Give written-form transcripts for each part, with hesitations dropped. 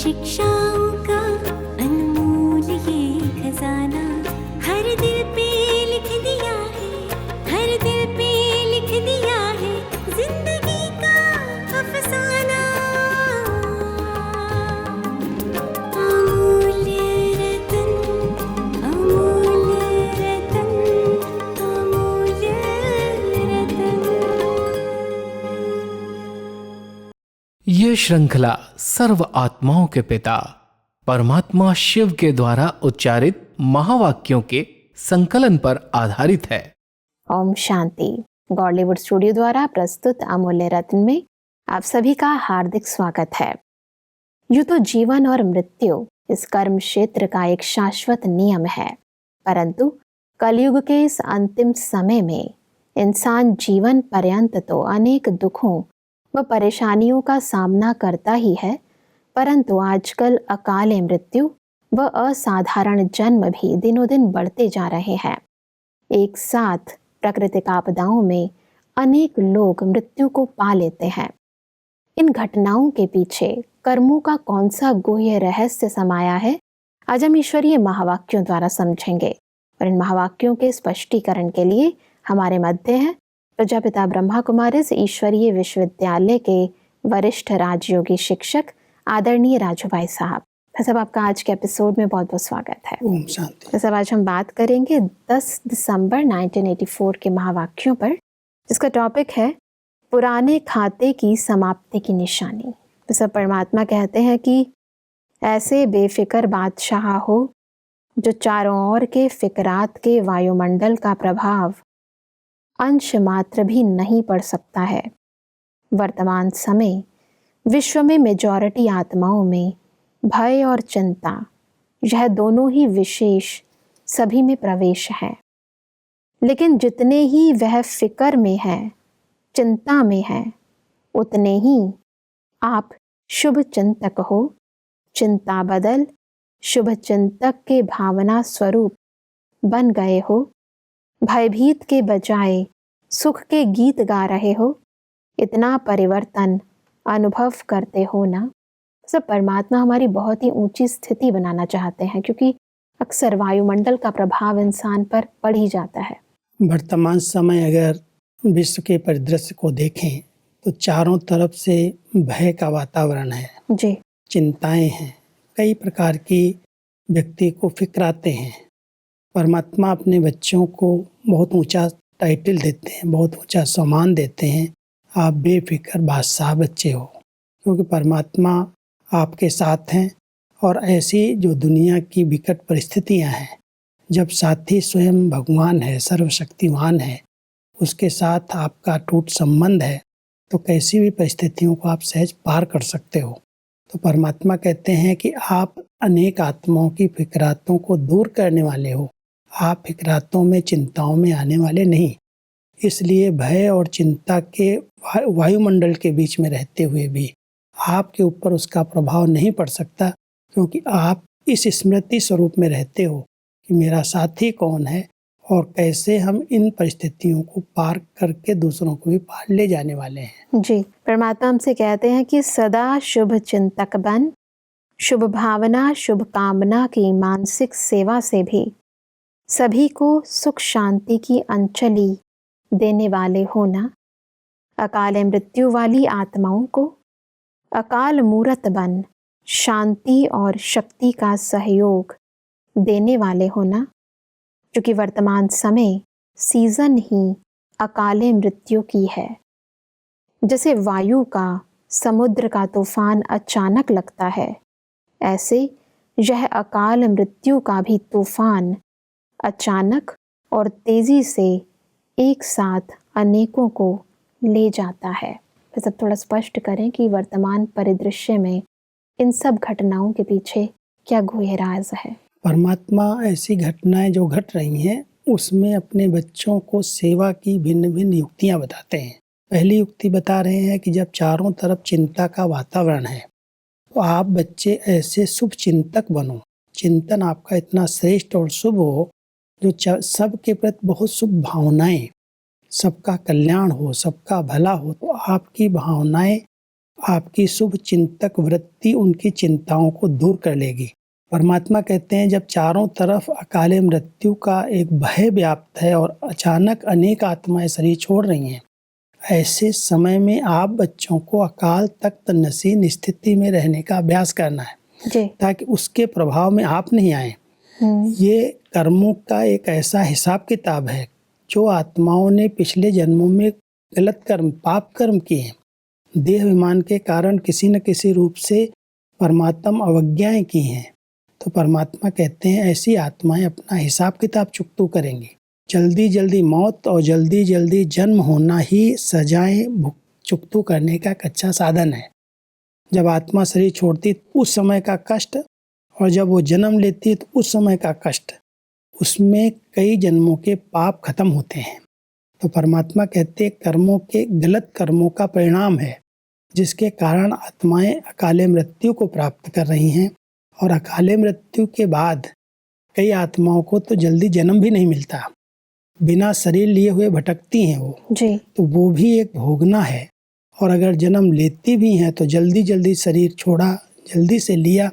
शिक्षाओं का अनमोल ये खजाना हर दिल पे लिख दिया है, हर दिल पे लिख दिया है जिंदगी का अफसाना। अमूल्य रतन, अमूल्य रतन, अमूल्य रतन। ये श्रृंखला सर्व आत्माओं के पिता परमात्मा शिव के द्वारा उच्चारित महावाक्यों के संकलन पर आधारित है। ओम शांति। गॉडलीवुड स्टूडियो द्वारा प्रस्तुत अमूल्य रत्न में आप सभी का हार्दिक स्वागत है। यूं तो जीवन और मृत्यु इस कर्म क्षेत्र का एक शाश्वत नियम है, परंतु कलयुग के इस अंतिम समय में इंसान जीवन पर्यंत तो अनेक दुखों व परेशानियों का सामना करता ही है, परंतु आजकल अकाल मृत्यु व असाधारण जन्म भी दिनों दिन बढ़ते जा रहे हैं। एक साथ प्राकृतिक आपदाओं में अनेक लोग मृत्यु को पा लेते हैं। इन घटनाओं के पीछे कर्मों का कौन सा गुह्य रहस्य समाया है, आज हम ईश्वरीय महावाक्यों द्वारा समझेंगे। और इन महावाक्यों के स्पष्टीकरण के लिए हमारे मध्य हैं प्रजापिता ब्रह्मा कुमारिस ईश्वरीय विश्वविद्यालय के वरिष्ठ राजयोगी शिक्षक आदरणीय राजू भाई साहब। साहब, आपका आज के एपिसोड में बहुत बहुत स्वागत है। ओम शांति। साहब, आज हम बात करेंगे 10 दिसंबर 1984 के महावाक्यों पर, जिसका टॉपिक है पुराने खाते की समाप्ति की निशानी। तो सब परमात्मा कहते हैं कि ऐसे बेफिक्र बादशाह हो जो चारों ओर के फिकरात के वायुमंडल का प्रभाव अंश मात्र भी नहीं पड़ सकता है। वर्तमान समय विश्व में मेजॉरिटी आत्माओं में भय और चिंता, यह दोनों ही विशेष सभी में प्रवेश है। लेकिन जितने ही वह फिक्र में है, चिंता में है, उतने ही आप शुभ चिंतक हो। चिंता बदल शुभ चिंतक के भावना स्वरूप बन गए हो। भयभीत के बजाय सुख के गीत गा रहे हो। इतना परिवर्तन अनुभव करते हो ना। सब परमात्मा हमारी बहुत ही ऊंची स्थिति बनाना चाहते हैं, क्योंकि अक्सर वायुमंडल का प्रभाव इंसान पर पड़ ही जाता है। वर्तमान समय अगर विश्व के परिदृश्य को देखें तो चारों तरफ से भय का वातावरण है जी। चिंताएं हैं, कई प्रकार की व्यक्ति को फिक्राते हैं। परमात्मा अपने बच्चों को बहुत ऊंचा टाइटल देते हैं, बहुत ऊंचा सम्मान देते हैं। आप बेफिक्र बादशाह बच्चे हो, क्योंकि परमात्मा आपके साथ हैं। और ऐसी जो दुनिया की विकट परिस्थितियां हैं, जब साथी स्वयं भगवान है, सर्वशक्तिमान है, उसके साथ आपका टूट संबंध है, तो कैसी भी परिस्थितियों को आप सहज पार कर सकते हो। तो परमात्मा कहते हैं कि आप अनेक आत्माओं की फिक्रातों को दूर करने वाले हो। आप फिक्रातों में, चिंताओं में आने वाले नहीं। इसलिए भय और चिंता के वायुमंडल के बीच में रहते हुए भी आपके ऊपर उसका प्रभाव नहीं पड़ सकता, क्योंकि आप इस स्मृति स्वरूप में रहते हो कि मेरा साथी कौन है और कैसे हम इन परिस्थितियों को पार करके दूसरों को भी पार ले जाने वाले हैं। जी, परमात्मा हमसे कहते हैं कि सदा शुभ चिंतक बन, शुभ भावना, शुभ कामना की मानसिक सेवा से भी सभी को सुख शांति की अंजलि देने वाले होना। अकाल मृत्यु वाली आत्माओं को अकाल मूरत बन शांति और शक्ति का सहयोग देने वाले होना, क्योंकि वर्तमान समय सीजन ही अकाल मृत्यु की है। जैसे वायु का समुद्र का तूफान अचानक लगता है, ऐसे यह अकाल मृत्यु का भी तूफान अचानक और तेजी से एक साथ अनेकों को ले जाता है। तो सब थोड़ा स्पष्ट करें कि वर्तमान परिदृश्य में इन सब घटनाओं के पीछे क्या गुह्य राज है। परमात्मा ऐसी घटनाएं जो घट रही हैं, उसमें अपने बच्चों को सेवा की भिन्न भिन्न युक्तियां बताते हैं। पहली युक्ति बता रहे हैं कि जब चारों तरफ चिंता का वातावरण है, तो आप बच्चे ऐसे शुभ चिंतक बनो। चिंतन आपका इतना श्रेष्ठ और शुभ हो, जो सबके प्रति बहुत शुभ भावनाएं, सबका कल्याण हो, सबका भला हो। तो आपकी भावनाएं आपकी शुभ चिंतक वृत्ति उनकी चिंताओं को दूर कर लेगी। परमात्मा कहते हैं जब चारों तरफ अकाले मृत्यु का एक भय व्याप्त है और अचानक अनेक आत्माएं शरीर छोड़ रही हैं, ऐसे समय में आप बच्चों को अकाल तख्त नशीन स्थिति में रहने का अभ्यास करना है जी। ताकि उसके प्रभाव में आप नहीं आए। ये कर्मों का एक ऐसा हिसाब किताब है जो आत्माओं ने पिछले जन्मों में गलत कर्म पाप कर्म किए हैं, देह विमान के कारण किसी न किसी रूप से परमात्मा अवज्ञाएं की हैं, तो परमात्मा कहते हैं ऐसी आत्माएं अपना हिसाब किताब चुकतू करेंगी। जल्दी जल्दी मौत और जल्दी जल्दी जन्म होना ही सजाएं चुकतू करने का एक अच्छा साधन है। जब आत्मा शरीर छोड़ती उस समय का कष्ट और जब वो जन्म लेती है तो उस समय का कष्ट, उसमें कई जन्मों के पाप खत्म होते हैं। तो परमात्मा कहते हैं कर्मों के गलत कर्मों का परिणाम है जिसके कारण आत्माएं अकाले मृत्यु को प्राप्त कर रही हैं, और अकाले मृत्यु के बाद कई आत्माओं को तो जल्दी जन्म भी नहीं मिलता, बिना शरीर लिए हुए भटकती हैं वो जी। तो वो भी एक भोगना है। और अगर जन्म लेती भी हैं तो जल्दी जल्दी शरीर छोड़ा, जल्दी से लिया,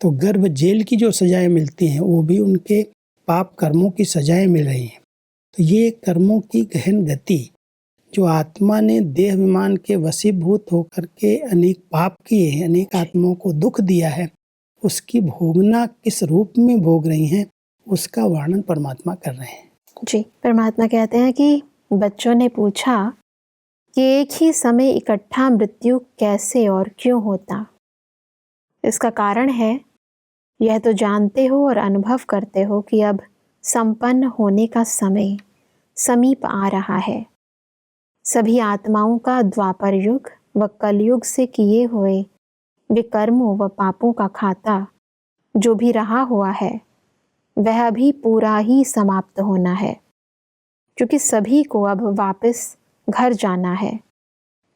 तो गर्भ जेल की जो सजाएं मिलती हैं वो भी उनके पाप कर्मों की सजाएं मिल रही हैं। तो ये कर्मों की गहन गति जो आत्मा ने देह विमान के वशीभूत होकर के अनेक पाप किए हैं, अनेक आत्माओं को दुख दिया है, उसकी भोगना किस रूप में भोग रही हैं उसका वर्णन परमात्मा कर रहे हैं जी। परमात्मा कहते हैं कि बच्चों ने पूछा कि एक ही समय इकट्ठा मृत्यु कैसे और क्यों होता। इसका कारण है यह तो जानते हो और अनुभव करते हो कि अब संपन्न होने का समय समीप आ रहा है। सभी आत्माओं का द्वापर युग व कलयुग से किए हुए विकर्मों व पापों का खाता जो भी रहा हुआ है वह भी पूरा ही समाप्त होना है, क्योंकि सभी को अब वापस घर जाना है।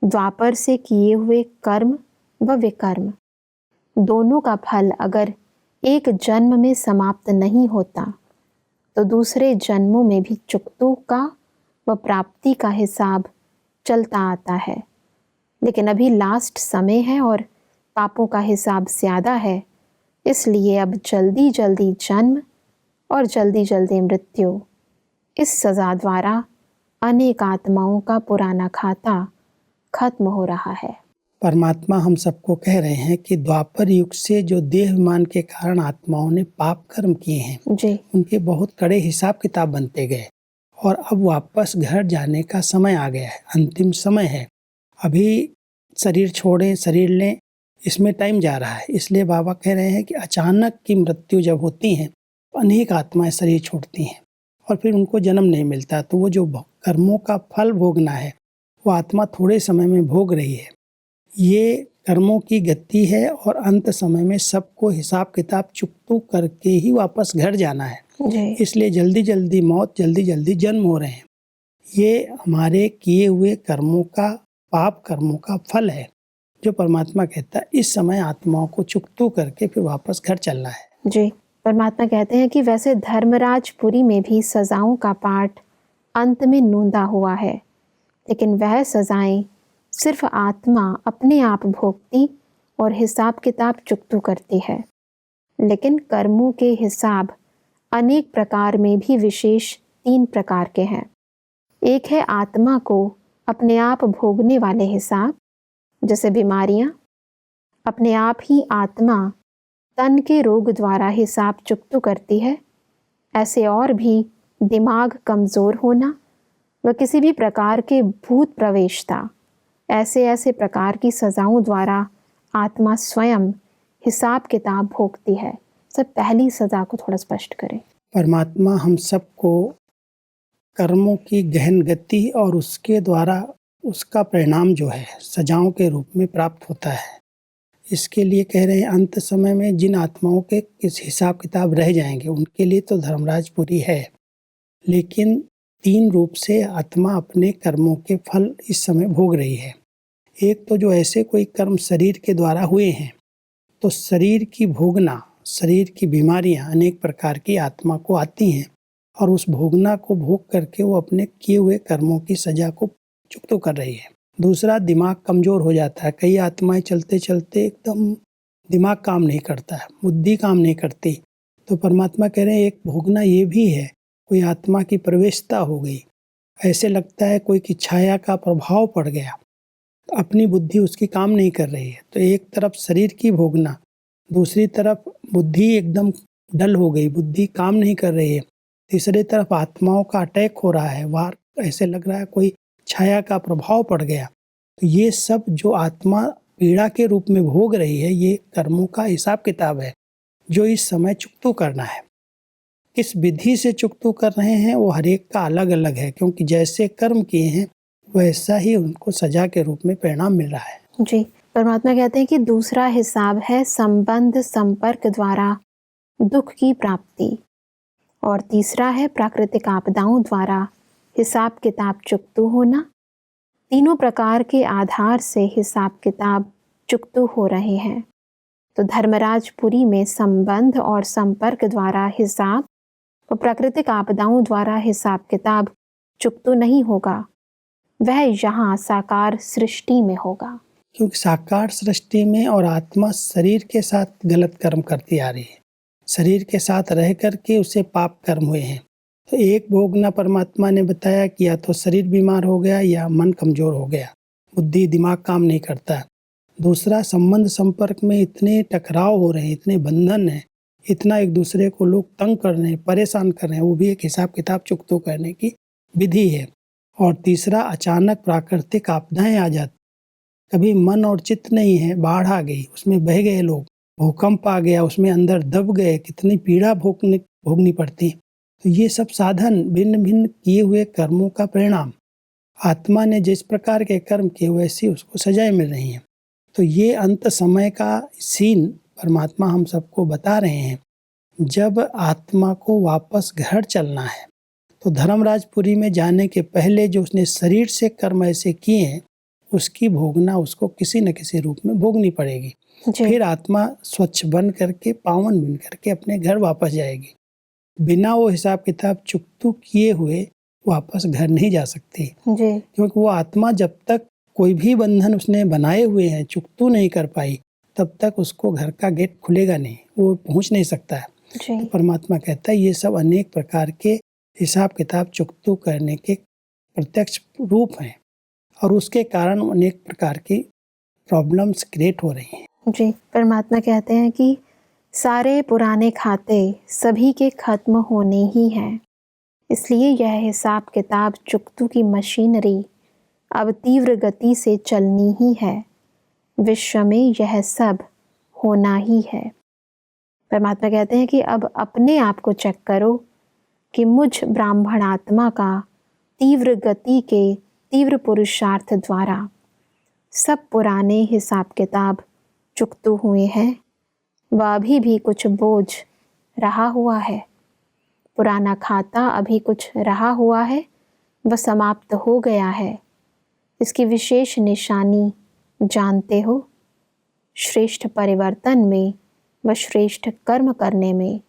द्वापर से किए हुए कर्म व विकर्म दोनों का फल अगर एक जन्म में समाप्त नहीं होता तो दूसरे जन्मों में भी चुकतू का व प्राप्ति का हिसाब चलता आता है। लेकिन अभी लास्ट समय है और पापों का हिसाब ज़्यादा है, इसलिए अब जल्दी जल्दी जन्म और जल्दी जल्दी मृत्यु, इस सज़ा द्वारा अनेक आत्माओं का पुराना खाता खत्म हो रहा है। परमात्मा हम सबको कह रहे हैं कि द्वापर युग से जो देह विमान के कारण आत्माओं ने पाप कर्म किए हैं जी। उनके बहुत कड़े हिसाब किताब बनते गए और अब वापस घर जाने का समय आ गया है, अंतिम समय है। अभी शरीर छोड़ें, शरीर लें, इसमें टाइम जा रहा है। इसलिए बाबा कह रहे हैं कि अचानक की मृत्यु जब होती है अनेक आत्माएं शरीर छोड़ती हैं और फिर उनको जन्म नहीं मिलता, तो वो जो कर्मों का फल भोगना है वो आत्मा थोड़े समय में भोग रही है। ये कर्मों की गति है और अंत समय में सबको हिसाब किताब चुकतू करके ही वापस घर जाना है। इसलिए जल्दी जल्दी मौत, जल्दी जल्दी जन्म हो रहे हैं। ये हमारे किए हुए कर्मों का, पाप कर्मों का फल है जो परमात्मा कहता है इस समय आत्माओं को चुकतू करके फिर वापस घर चलना है। जी। परमात्मा कहते हैं कि वैसे धर्मराजपुरी में भी सजाओं का पाठ अंत में नूंदा हुआ है, लेकिन वह सजाएं सिर्फ आत्मा अपने आप भोगती और हिसाब किताब चुकतू करती है। लेकिन कर्मों के हिसाब अनेक प्रकार में भी विशेष 3 प्रकार के हैं। एक है आत्मा को अपने आप भोगने वाले हिसाब, जैसे बीमारियां, अपने आप ही आत्मा तन के रोग द्वारा हिसाब चुकतू करती है। ऐसे और भी दिमाग कमज़ोर होना व किसी भी प्रकार के भूत प्रवेशता, ऐसे ऐसे प्रकार की सज़ाओं द्वारा आत्मा स्वयं हिसाब किताब भोगती है। सब पहली सज़ा को थोड़ा स्पष्ट करें। परमात्मा हम सबको कर्मों की गहन गति और उसके द्वारा उसका परिणाम जो है सजाओं के रूप में प्राप्त होता है, इसके लिए कह रहे हैं अंत समय में जिन आत्माओं के किस हिसाब किताब रह जाएंगे उनके लिए तो धर्मराजपुरी है, लेकिन 3 रूप से आत्मा अपने कर्मों के फल इस समय भोग रही है। एक तो जो ऐसे कोई कर्म शरीर के द्वारा हुए हैं तो शरीर की भोगना, शरीर की बीमारियां अनेक प्रकार की आत्मा को आती हैं और उस भोगना को भोग करके वो अपने किए हुए कर्मों की सजा को चुकतो कर रही है। दूसरा, दिमाग कमज़ोर हो जाता है। कई आत्माएं चलते चलते एकदम दिमाग काम नहीं करता है, बुद्धि काम नहीं करती। तो परमात्मा कह रहे हैं एक भोगना ये भी है, कोई आत्मा की प्रवेशता हो गई, ऐसे लगता है कोई की छाया का प्रभाव पड़ गया, अपनी बुद्धि उसकी काम नहीं कर रही है। तो एक तरफ शरीर की भोगना, दूसरी तरफ बुद्धि एकदम डल हो गई, बुद्धि काम नहीं कर रही है, तीसरी तरफ आत्माओं का अटैक हो रहा है, वार ऐसे लग रहा है कोई छाया का प्रभाव पड़ गया। तो ये सब जो आत्मा पीड़ा के रूप में भोग रही है, ये कर्मों का हिसाब किताब है जो इस समय चुकतू करना है। किस विधि से चुकतू कर रहे हैं वो हर एक का अलग अलग है, क्योंकि जैसे कर्म किए हैं वैसा ही उनको सजा के रूप में परिणाम मिल रहा है। जी, परमात्मा कहते हैं कि दूसरा हिसाब है संबंध संपर्क द्वारा दुख की प्राप्ति, और तीसरा है प्राकृतिक आपदाओं द्वारा हिसाब किताब चुकतू होना। तीनों प्रकार के आधार से हिसाब किताब चुकतू हो रहे हैं। तो धर्मराजपुरी में संबंध और संपर्क द्वारा हिसाब और प्राकृतिक आपदाओं द्वारा हिसाब किताब चुकतू नहीं होगा, वह यहाँ साकार सृष्टि में होगा। क्योंकि साकार सृष्टि में और आत्मा शरीर के साथ गलत कर्म करती आ रही है, शरीर के साथ रह कर के उसे पाप कर्म हुए हैं। तो एक भोगना परमात्मा ने बताया कि या तो शरीर बीमार हो गया या मन कमजोर हो गया, बुद्धि दिमाग काम नहीं करता। दूसरा, संबंध संपर्क में इतने टकराव हो रहे हैं, इतने बंधन हैं, इतना एक दूसरे को लोग तंग कर रहे हैं, परेशान कर रहे हैं, वो भी एक हिसाब किताब चुकतू करने की विधि है। और तीसरा, अचानक प्राकृतिक आपदाएं आ जाती, कभी मन और चित्त नहीं है, बाढ़ आ गई उसमें बह गए लोग, भूकंप आ गया उसमें अंदर दब गए, कितनी पीड़ा भोगनी पड़ती। तो ये सब साधन भिन्न भिन्न किए हुए कर्मों का परिणाम। आत्मा ने जिस प्रकार के कर्म किए वैसी उसको सजाएं मिल रही हैं। तो ये अंत समय का सीन परमात्मा हम सबको बता रहे हैं। जब आत्मा को वापस घर चलना है तो धर्मराजपुरी में जाने के पहले जो उसने शरीर से कर्म ऐसे किए हैं उसकी भोगना उसको किसी न किसी रूप में भोगनी पड़ेगी। फिर आत्मा स्वच्छ बन करके, पावन बन करके अपने घर वापस जाएगी। बिना वो हिसाब किताब चुकतू किए हुए वापस घर नहीं जा सकती, क्योंकि वो आत्मा जब तक कोई भी बंधन उसने बनाए हुए हैं चुकतू नहीं कर पाई, तब तक उसको घर का गेट खुलेगा नहीं, वो पहुंच नहीं सकता है। तो परमात्मा कहता है ये सब अनेक प्रकार के हिसाब किताब चुकतू करने के प्रत्यक्ष रूप हैं, और उसके कारण अनेक प्रकार की प्रॉब्लम्स क्रिएट हो रही हैं। जी, परमात्मा कहते हैं कि सारे पुराने खाते सभी के खत्म होने ही हैं, इसलिए यह हिसाब किताब चुकतू की मशीनरी अब तीव्र गति से चलनी ही है। विश्व में यह सब होना ही है। परमात्मा कहते हैं कि अब अपने आप को चेक करो कि मुझ ब्राह्मण आत्मा का तीव्र गति के तीव्र पुरुषार्थ द्वारा सब पुराने हिसाब किताब चुकतू हुए हैं, व अभी भी कुछ बोझ रहा हुआ है। पुराना खाता अभी कुछ रहा हुआ है, वह समाप्त हो गया है। इसकी विशेष निशानी जानते हो? श्रेष्ठ परिवर्तन में व श्रेष्ठ कर्म करने में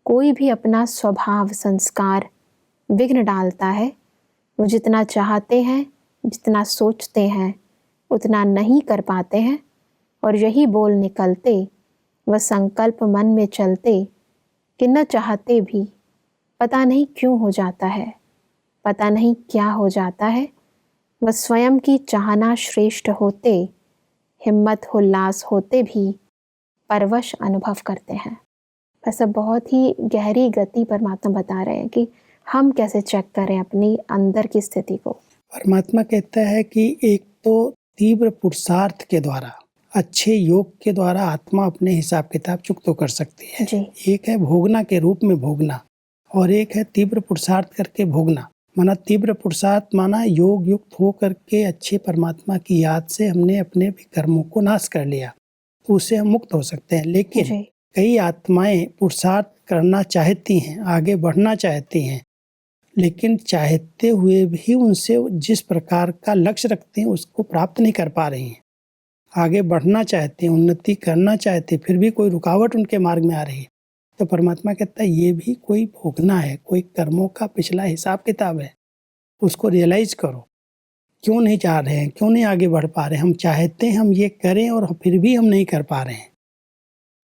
कोई भी अपना स्वभाव संस्कार विघ्न डालता है। वो जितना चाहते हैं, जितना सोचते हैं, उतना नहीं कर पाते हैं, और यही बोल निकलते व संकल्प मन में चलते कि न चाहते भी पता नहीं क्यों हो जाता है, पता नहीं क्या हो जाता है। वह स्वयं की चाहना श्रेष्ठ होते, हिम्मत उल्लास होते भी परवश अनुभव करते हैं। ऐसा बहुत ही गहरी गति परमात्मा बता रहे हैं कि हम कैसे चेक करें अपनी अंदर की स्थिति को। परमात्मा कहता है कि एक तो तीव्र पुरुषार्थ के द्वारा, अच्छे योग के द्वारा आत्मा अपने हिसाब किताब चुकतो कर सकती है। एक है भोगना के रूप में भोगना, और एक है तीव्र पुरुषार्थ करके भोगना। माना तीव्र पुरुषार्थ माना योग युक्त हो करके अच्छे परमात्मा की याद से हमने अपने भी कर्मों को नाश कर लिया, तो उससे हम मुक्त हो सकते हैं। लेकिन कई आत्माएं पुरुषार्थ करना चाहती हैं, आगे बढ़ना चाहती हैं, लेकिन चाहते हुए भी उनसे जिस प्रकार का लक्ष्य रखते हैं उसको प्राप्त नहीं कर पा रही हैं। आगे बढ़ना चाहते हैं, उन्नति करना चाहते हैं, फिर भी कोई रुकावट उनके मार्ग में आ रही है। तो परमात्मा कहता है ये भी कोई भोगना है, कोई कर्मों का पिछला हिसाब किताब है, उसको रियलाइज करो। क्यों नहीं जा रहे हैं, क्यों नहीं आगे बढ़ पा रहे हैं। हम चाहते हैं हम ये करें और फिर भी हम नहीं कर पा रहे हैं।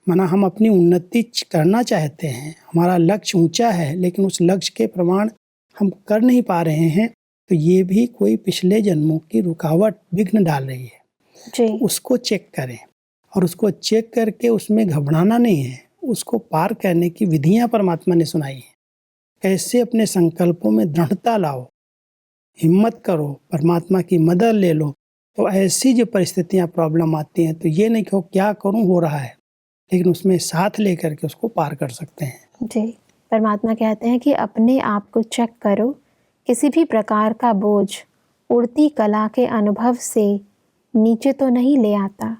माना हम अपनी उन्नति करना चाहते हैं, हमारा लक्ष्य ऊंचा है, लेकिन उस लक्ष्य के प्रमाण हम कर नहीं पा रहे हैं, तो ये भी कोई पिछले जन्मों की रुकावट, विघ्न डाल रही है। जी। तो उसको चेक करें और उसको चेक करके उसमें घबराना नहीं है। उसको पार करने की विधियां परमात्मा ने सुनाई है। कैसे अपने संकल्पों में दृढ़ता लाओ, हिम्मत करो, परमात्मा की मदद ले लो। तो ऐसी जो परिस्थितियां, प्रॉब्लम आती हैं, तो ये नहीं कहो क्या करूं, हो रहा है, लेकिन उसमें साथ लेकर के उसको पार कर सकते हैं। जी, परमात्मा कहते हैं कि अपने आप को चेक करो, किसी भी प्रकार का बोझ उड़ती कला के अनुभव से नीचे तो नहीं ले आता।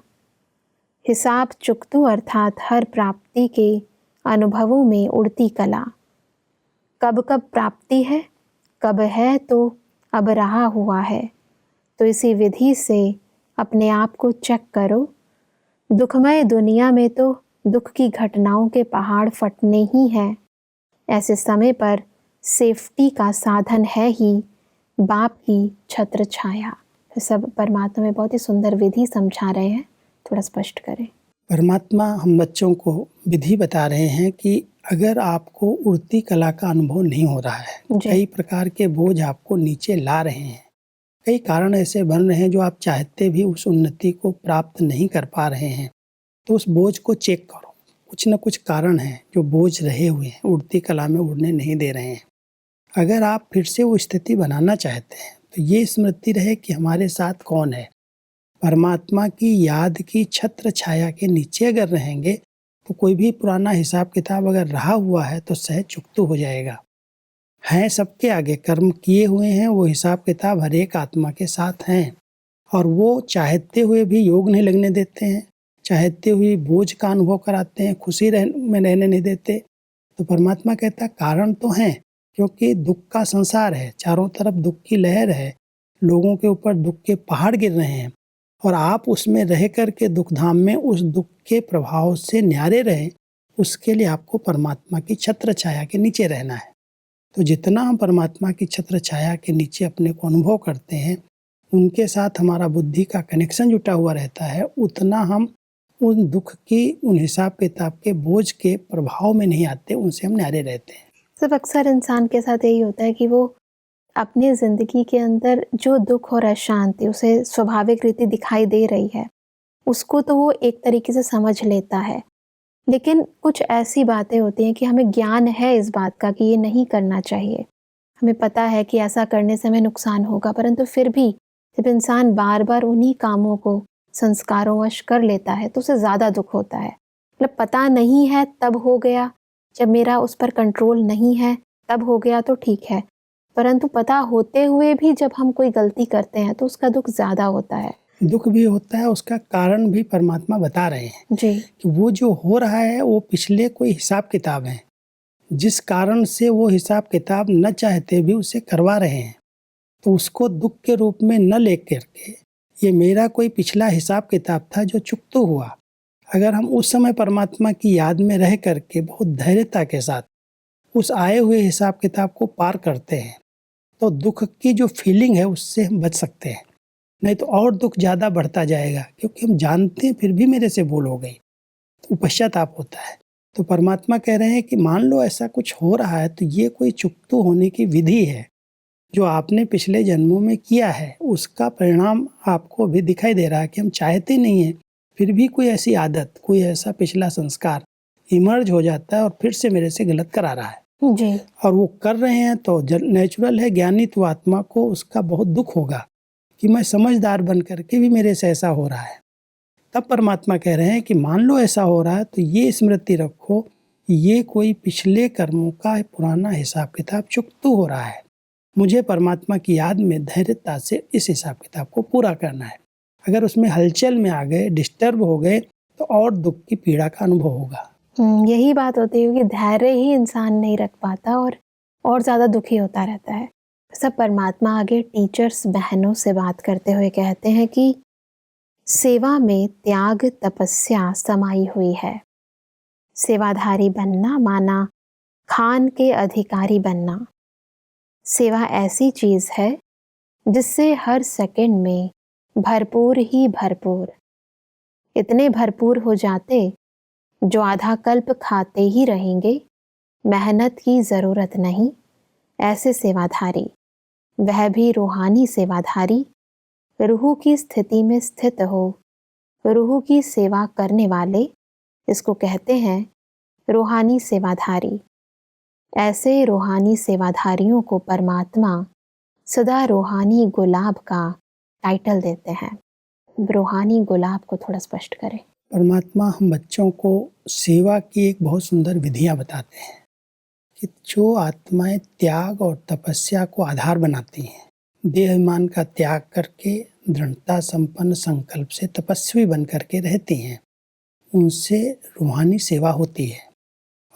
हिसाब चुकतू अर्थात हर प्राप्ति के अनुभवों में उड़ती कला। कब कब प्राप्ति है, कब है तो अब रहा हुआ है। तो इसी विधि से अपने आप को चेक करो। दुखमय दुनिया में तो दुख की घटनाओं के पहाड़ फटने ही हैं। ऐसे समय पर सेफ्टी का साधन है ही बाप की छत्र छाया। तो सब परमात्मा में बहुत ही सुंदर विधि समझा रहे हैं, थोड़ा स्पष्ट करें। परमात्मा हम बच्चों को विधि बता रहे हैं कि अगर आपको उड़ती कला का अनुभव नहीं हो रहा है, कई प्रकार के बोझ आपको नीचे ला रहे हैं, कई कारण ऐसे बन रहे हैं जो आप चाहते भी उस उन्नति को प्राप्त नहीं कर पा रहे हैं, तो उस बोझ को चेक करो। कुछ न कुछ कारण हैं जो बोझ रहे हुए हैं, उड़ती कला में उड़ने नहीं दे रहे हैं। अगर आप फिर से वो स्थिति बनाना चाहते हैं, तो ये स्मृति रहे कि हमारे साथ कौन है। परमात्मा की याद की छत्र छाया के नीचे अगर रहेंगे, तो कोई भी पुराना हिसाब किताब अगर रहा हुआ है तो सहज चुकतू हो जाएगा। हैं सबके आगे, कर्म किए हुए हैं, वो हिसाब किताब हर एक आत्मा के साथ हैं, और वो चाहते हुए भी योग नहीं लगने देते हैं, चाहते हुए बोझ का अनुभव कराते हैं, खुशी में रहने नहीं देते। तो परमात्मा कहता कारण तो हैं, क्योंकि दुख का संसार है, चारों तरफ दुख की लहर है, लोगों के ऊपर दुख के पहाड़ गिर रहे हैं, और आप उसमें रह कर के दुख धाम में उस दुख के प्रभाव से न्यारे रहें, उसके लिए आपको परमात्मा की छत्र छाया के नीचे रहना है। तो जितना हम परमात्मा की छत्र छाया के नीचे अपने को अनुभव करते हैं, उनके साथ हमारा बुद्धि का कनेक्शन जुटा हुआ रहता है, उतना हम उन दुख की, उन हिसाब किताब के बोझ के प्रभाव में नहीं आते, उनसे हम न्यारे रहते हैं। सब अक्सर इंसान के साथ यही होता है कि वो अपनी ज़िंदगी के अंदर जो दुख और अशांति उसे स्वाभाविक रीति दिखाई दे रही है, उसको तो वो एक तरीके से समझ लेता है, लेकिन कुछ ऐसी बातें होती हैं कि हमें ज्ञान है इस बात का कि ये नहीं करना चाहिए, हमें पता है कि ऐसा करने से हमें नुकसान होगा, परंतु फिर भी जब इंसान बार बार उन्हीं कामों को संस्कारोंवश कर लेता है तो उसे ज़्यादा दुख होता है। मतलब पता नहीं है तब हो गया, जब मेरा उस पर कंट्रोल नहीं है तब हो गया तो ठीक है, परंतु पता होते हुए भी जब हम कोई गलती करते हैं तो उसका दुख ज़्यादा होता है। दुख भी होता है, उसका कारण भी परमात्मा बता रहे हैं जी, कि वो जो हो रहा है वो पिछले कोई हिसाब किताब है, जिस कारण से वो हिसाब किताब न चाहते भी उसे करवा रहे हैं। तो उसको दुख के रूप में न लेकर के, ये मेरा कोई पिछला हिसाब किताब था जो चुकतू हुआ, अगर हम उस समय परमात्मा की याद में रह करके बहुत धैर्यता के साथ उस आए हुए हिसाब किताब को पार करते हैं, तो दुख की जो फीलिंग है उससे हम बच सकते हैं। नहीं तो और दुख ज़्यादा बढ़ता जाएगा, क्योंकि हम जानते हैं फिर भी मेरे से भूल हो गई, तो पश्चाताप होता है। तो परमात्मा कह रहे हैं कि मान लो ऐसा कुछ हो रहा है, तो ये कोई चुकतू होने की विधि है, जो आपने पिछले जन्मों में किया है उसका परिणाम आपको भी दिखाई दे रहा है कि हम चाहते नहीं हैं, फिर भी कोई ऐसी आदत, कोई ऐसा पिछला संस्कार इमर्ज हो जाता है और फिर से मेरे से गलत करा रहा है जी, और वो कर रहे हैं। तो नेचुरल है, ज्ञानी तो आत्मा को उसका बहुत दुख होगा कि मैं समझदार बन करके भी मेरे से ऐसा हो रहा है। तब परमात्मा कह रहे हैं कि मान लो ऐसा हो रहा है, तो ये स्मृति रखो, ये कोई पिछले कर्मों का पुराना हिसाब किताब चुकतू हो रहा है, मुझे परमात्मा की याद में धैर्यता से इस हिसाब किताब को पूरा करना है। अगर उसमें हलचल में आ गए, डिस्टर्ब हो गए, तो और दुख की पीड़ा का अनुभव होगा। यही बात होती है कि धैर्य ही इंसान नहीं रख पाता और ज़्यादा दुखी होता रहता है। सब परमात्मा आगे टीचर्स बहनों से बात करते हुए कहते हैं कि सेवा में त्याग तपस्या समाई हुई है। सेवाधारी बनना माना खान के अधिकारी बनना। सेवा ऐसी चीज़ है जिससे हर सेकंड में भरपूर ही भरपूर, इतने भरपूर हो जाते जो आधा कल्प खाते ही रहेंगे, मेहनत की ज़रूरत नहीं। ऐसे सेवाधारी, वह भी रूहानी सेवाधारी, रूह की स्थिति में स्थित हो, रूह की सेवा करने वाले, इसको कहते हैं रूहानी सेवाधारी। ऐसे रूहानी सेवाधारियों को परमात्मा सदा रूहानी गुलाब का टाइटल देते हैं। रूहानी गुलाब को थोड़ा स्पष्ट करें। परमात्मा हम बच्चों को सेवा की एक बहुत सुंदर विधियाँ बताते हैं कि जो आत्माएं त्याग और तपस्या को आधार बनाती हैं, देहाभिमान का त्याग करके दृढ़ता संपन्न संकल्प से तपस्वी बन करके रहती हैं, उनसे रूहानी सेवा होती है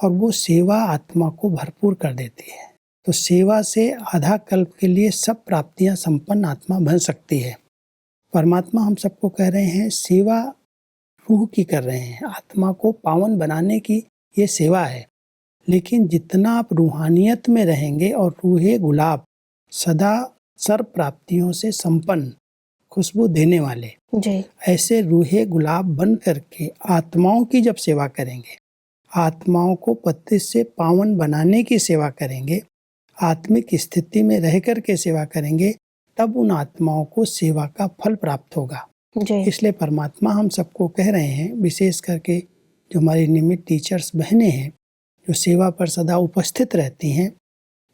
और वो सेवा आत्मा को भरपूर कर देती है। तो सेवा से आधा कल्प के लिए सब प्राप्तियां संपन्न आत्मा बन सकती है। परमात्मा हम सबको कह रहे हैं सेवा रूह की कर रहे हैं, आत्मा को पावन बनाने की ये सेवा है। लेकिन जितना आप रूहानियत में रहेंगे और रूहे गुलाब सदा सर्व प्राप्तियों से संपन्न, खुशबू देने वाले जी, ऐसे रूहे गुलाब बन करके आत्माओं की जब सेवा करेंगे, आत्माओं को पत्ते से पावन बनाने की सेवा करेंगे, आत्मिक स्थिति में रह कर के सेवा करेंगे, तब उन आत्माओं को सेवा का फल प्राप्त होगा। जी, इसलिए परमात्मा हम सबको कह रहे हैं, विशेष करके जो हमारी नियमित टीचर्स बहनें हैं जो सेवा पर सदा उपस्थित रहती हैं,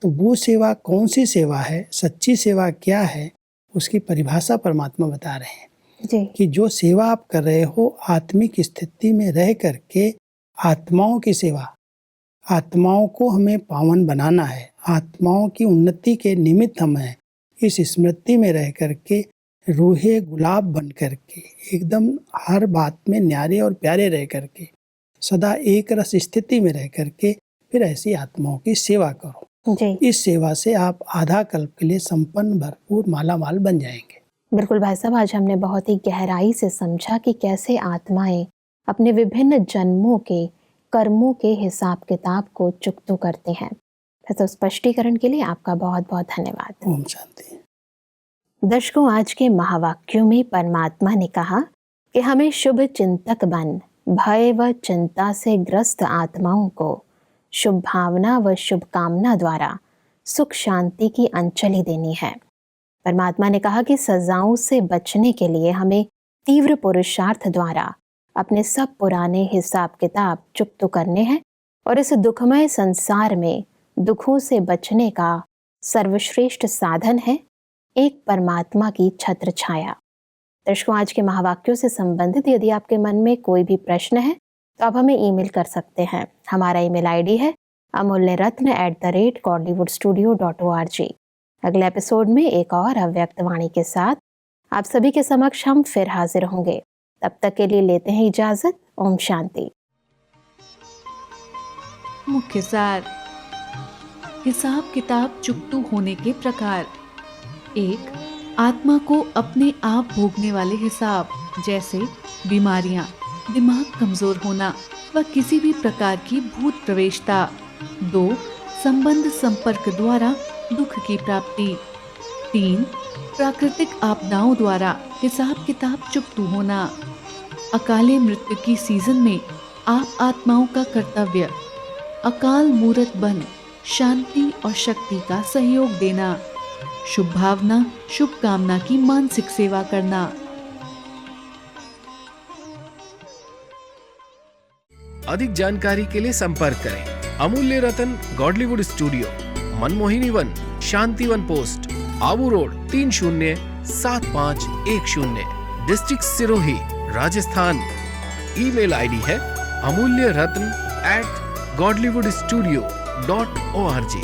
तो वो सेवा कौन सी सेवा है, सच्ची सेवा क्या है, उसकी परिभाषा परमात्मा बता रहे हैं जी, कि जो सेवा आप कर रहे हो आत्मिक स्थिति में रह करके आत्माओं की सेवा, आत्माओं को हमें पावन बनाना है, आत्माओं की उन्नति के निमित्त हम हैं। इस स्मृति में रह करके रूहे गुलाब बन करके एकदम हर बात में न्यारे और प्यारे रह करके सदा एक रस स्थिति में रह करके फिर ऐसी आत्माओं की सेवा करो। जी। इस सेवा से आप आधा कल्प के लिए संपन्न भरपूर मालामाल बन जाएंगे। बिल्कुल भाई साहब, आज हमने बहुत ही गहराई से समझा कि कैसे आत्माएं अपने विभिन्न जन्मों के कर्मों के हिसाब किताब को चुकतू करते हैं। तो स्पष्टीकरण के लिए आपका बहुत बहुत धन्यवाद। ओम शांति। दर्शकों, आज के महावाक्यों में परमात्मा ने कहा कि हमें शुभ चिंतक बन भय व चिंता से ग्रस्त आत्माओं को शुभ भावना व शुभकामना द्वारा सुख शांति की अंजलि देनी है। परमात्मा ने कहा कि सजाओं से बचने के लिए हमें तीव्र पुरुषार्थ द्वारा अपने सब पुराने हिसाब किताब चुकतू करने हैं और इस दुखमय संसार में दुखों से बचने का सर्वश्रेष्ठ साधन है एक परमात्मा की छत्र छाया। दर्शकों, आज के महावाक्यों से संबंधित यदि आपके मन में कोई भी प्रश्न है तो आप हमें ईमेल कर सकते हैं। हमारा ईमेल आईडी है amulyaratna@godlywoodstudio.org। अगले एपिसोड में एक और अव्यक्त वाणी के साथ आप सभी के समक्ष हम फिर हाजिर होंगे। तब तक के लिए लेते हैं इजाजत। ओम शांति। मुख्य सार, हिसाब किताब चुकतू होने के प्रकार। 1. आत्मा को अपने आप भोगने वाले हिसाब, जैसे बीमारियां, दिमाग कमजोर होना व किसी भी प्रकार की भूत प्रवेशता। 2. संबंध संपर्क द्वारा दुख की प्राप्ति। 3. प्राकृतिक आपदाओं द्वारा हिसाब किताब चुकतू होना। अकाले मृत्यु की सीजन में आप आत्माओं का कर्तव्य अकाल मूरत बन शांति और शक्ति का सहयोग देना, शुभ भावना शुभ कामना की मानसिक सेवा करना। अधिक जानकारी के लिए संपर्क करें Amulya Ratan Godlywood studio, Manmohini Van, Shantivan post, Abu road 307510, district Sirohi, Rajasthan. Email ID है amulyaratn@godlywoodstudio.org।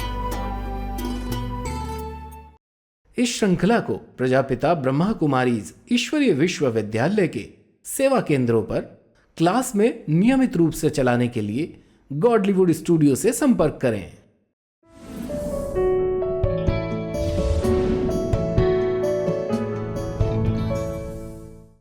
इस श्रृंखला को प्रजापिता ब्रह्मा कुमारीज ईश्वरीय विश्वविद्यालय के सेवा केंद्रों पर क्लास में नियमित रूप से चलाने के लिए गॉडलीवुड स्टूडियो से संपर्क करें।